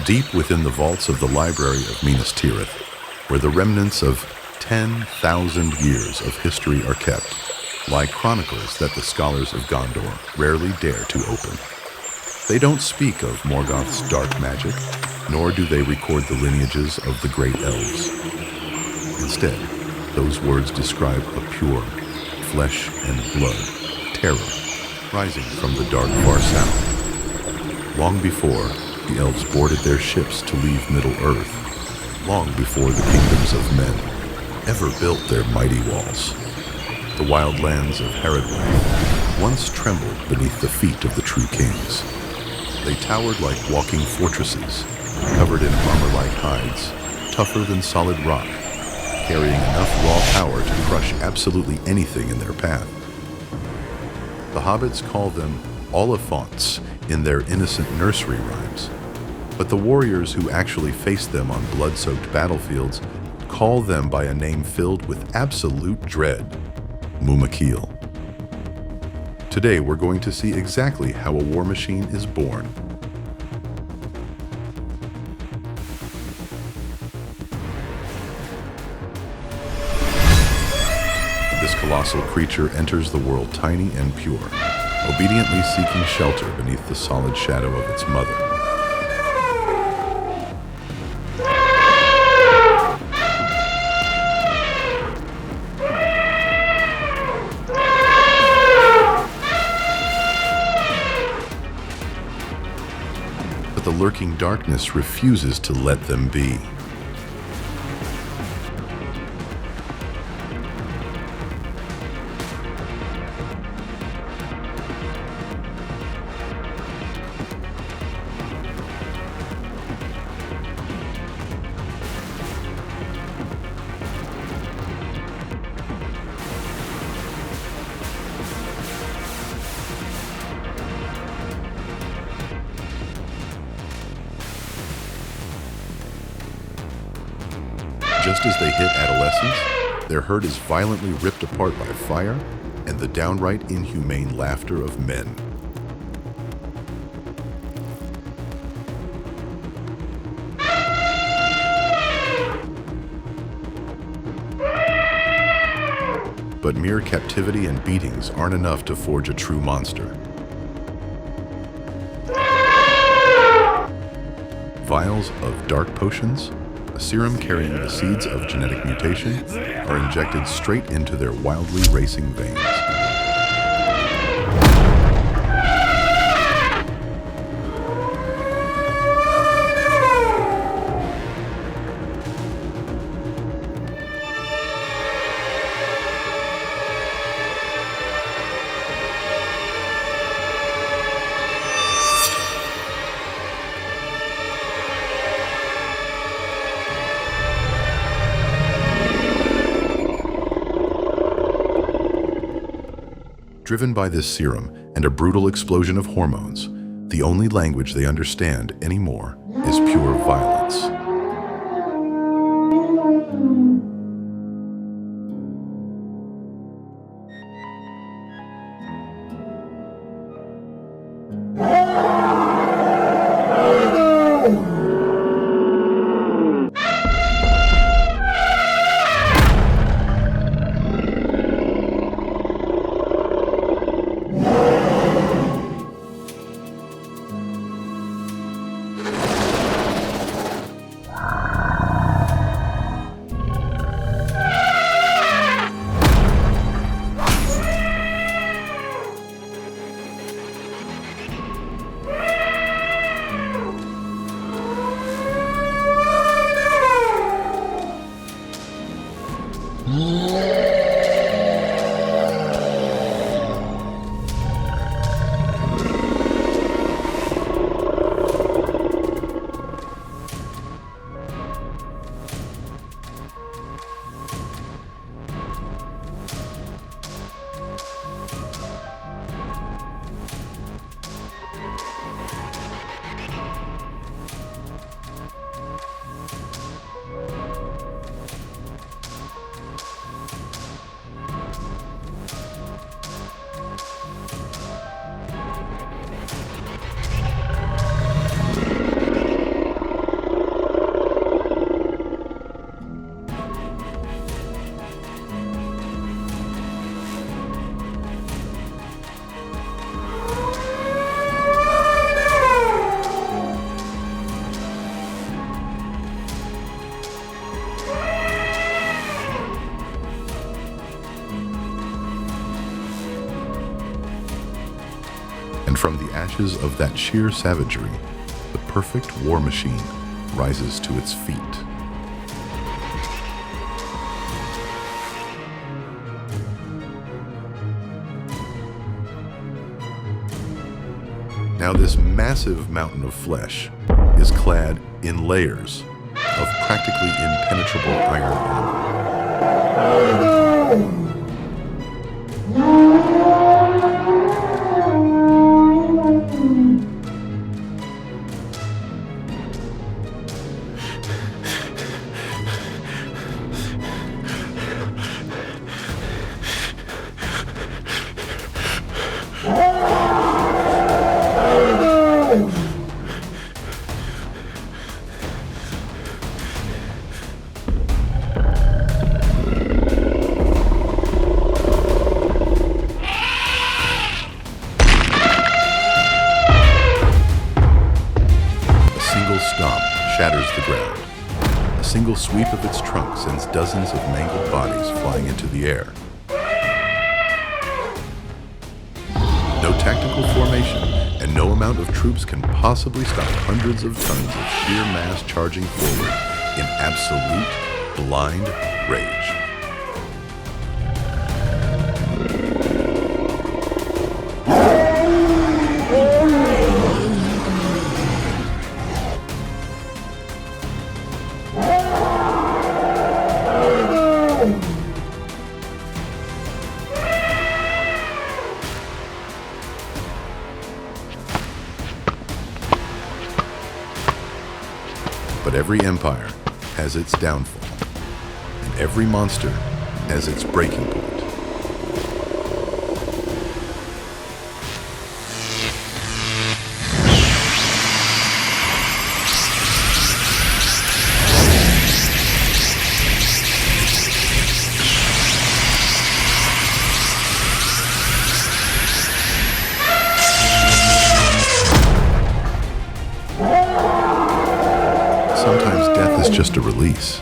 Deep within the vaults of the library of Minas Tirith, where the remnants of 10,000 years of history are kept, lie chronicles that the scholars of Gondor rarely dare to open. They don't speak of Morgoth's dark magic, nor do they record the lineages of the great elves. Instead, those words describe a pure, flesh and blood terror rising from the dark far south. Long before the elves boarded their ships to leave Middle-earth, long before the kingdoms of men ever built their mighty walls, the wild lands of Haradway once trembled beneath the feet of the true kings. They towered like walking fortresses, covered in armor-like hides, tougher than solid rock, carrying enough raw power to crush absolutely anything in their path. The hobbits call them Oliphants in their innocent nursery rhymes, but the warriors who actually face them on blood-soaked battlefields call them by a name filled with absolute dread: Mumakil. Today we're going to see exactly how a war machine is born. This colossal creature enters the world tiny and pure, obediently seeking shelter beneath the solid shadow of its mother. But the lurking darkness refuses to let them be. Just as they hit adolescence, their herd is violently ripped apart by fire and the downright inhumane laughter of men. But mere captivity and beatings aren't enough to forge a true monster. Vials of dark potions, a serum carrying the seeds of genetic mutation, are injected straight into their wildly racing veins. Driven by this serum and a brutal explosion of hormones, the only language they understand anymore is pure violence. ashes of that sheer savagery, the perfect war machine rises to its feet. Now this massive mountain of flesh is clad in layers of practically impenetrable iron armor. Shatters the ground. A single sweep of its trunk sends dozens of mangled bodies flying into the air. No tactical formation and no amount of troops can possibly stop hundreds of tons of sheer mass charging forward in absolute blind rage. But every empire has its downfall, and every monster has its breaking point. Sometimes death is just a release.